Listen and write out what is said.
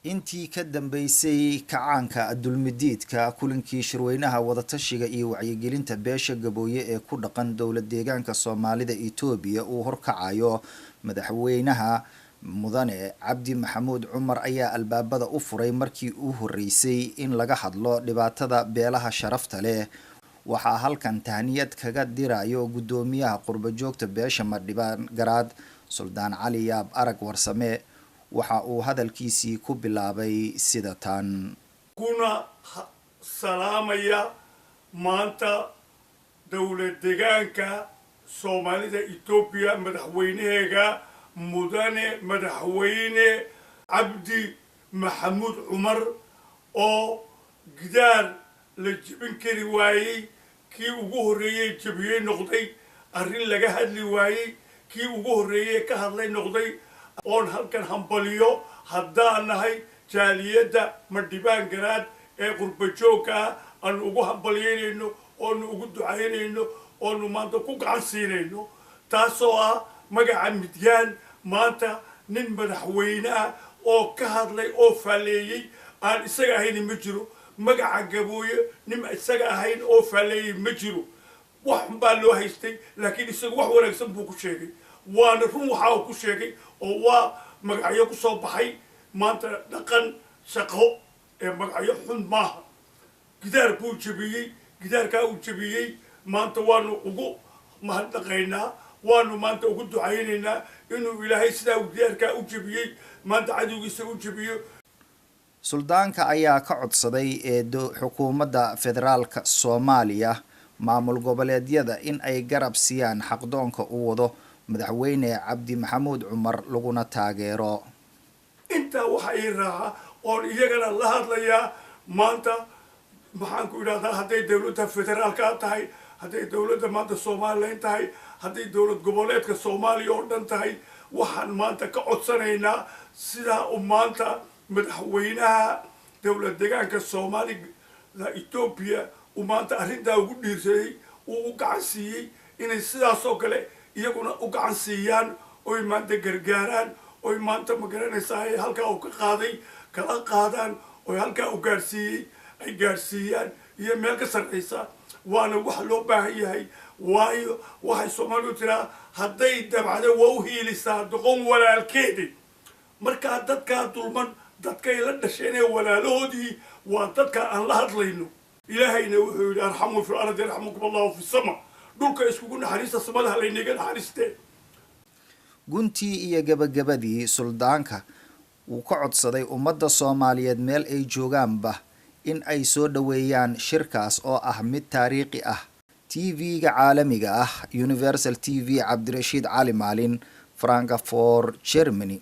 intii ka dambeysay kacaanka dulmidiidka kulankii shirweynaha wadatashiga iyo wacyigelinta beesha Gabooye ee ku dhaqan dowlad deegaanka Soomaalida Itoobiya uu horkacayo madaxweynaha mudane Cabdi Maxamuud Cumar ayaa albaabada u furay markii uu horeysay in laga hadlo dhibaatada beelaha sharafta leh. waxaa halkan tahniyad kaga dirayo gudoomiyaha qurba joogta beesha Madhibaan Garaad Suldaan Cali Yaab Arag Warsame waxa uu hadalkiisii ku bilaabay sida tan: kuna salaamaya maanta dowlad deegaanka Soomaalida Itoobiya madaxweynaheega mudane madaxweyne Cabdi Maxamuud Cumar oo gidaar la jibin kari waayay kii ugu horeeyay jabiyay noqday arrin laga hadli waayay kii ugu horeeyay ka hadlay noqday oon halkan hambaliyo haddaan nahay jaaliyadda Madhibaan Garaad ee qurba joogka aan ugu hambalyeynayno oon ugu ducaynayno oon maanta ku gacan siinayno taasoo ah magaca Midyaan maanta nin madaxweyne ah oo ka hadlay oo faaleeyay aan isaga ahayn ma jiro magaca Gabooye nin isaga ahayn oo faaleeyay ma jiro wax baa loo haystay laakiin isagu wax wanaagsan buu ku sheegay waana run waxa uu ku sheegay oo waa magacyo ku soo baxay maanta dhaqan shaqo ee magacyo xun maaha gidaar buu jabiyay gidaarka uu jabiyay maanta waanu ugu mahadnaqaynaa waanu maanta ugu ducaynaynaa inuu Ilaahay sidaa uu gidaarka u jabiyay maanta cadowgiisa u jabiyo. Suldaanka ayaa ka codsaday xukuumadda federaalka Soomaaliya maamul goboleedyada in ay garab siiyaan xaqdoonka uu wado madaxweyne Cabdi Maxamuud Cumar laguna taageero. inta waxa ay raaca oo iyagana la hadlaya maanta maxaan ku yiraahdaa haday dawladda federaalka tahay haday dawladda maanta Soomaaliland tahay haday dawlad goboleedka Soomaaliya oo dhan tahay waxaan maanta ka codsanaynaa sida uu maanta madaxweynaha dowlad deegaanka Soomaalida Itoobiya uu maanta arrinta ugu dhiirsaday uu gacan siiyay inay sidaas oo kale iyaguna u gacan siiyaan oo maanta gargaaraan oo maanta ma garanaysaa halka uu ka qaaday kala qaadaan oo halka uu gaarsiiyay ay gaarsiiyaan iyo meel ka sareysa waana wax loo baahan yahay waayo waxay Soomaalidu tiraa haday dabacdo waa u hiilisaa doqon walaalkeedii marka dadka dulman dadka ila dhasheenay walaaloodii waa dadka aan la hadlayno ilaahayna wuxuu yiri arhamu fil ardi yarhamukum Allahu fis sama dhulka iskugu naxariista samada halaynaga naxariiste. guntii iyo gabagabadii suldaanka uu ka codsaday ummadda Soomaaliyeed meel ay joogaanba in ay soo dhaweeyaan shirkaas oo ah mid taariikhi ah. TV-ga caalamiga ah Universal TV Cabdirashiid Cali Maalin Frankfurt Germany.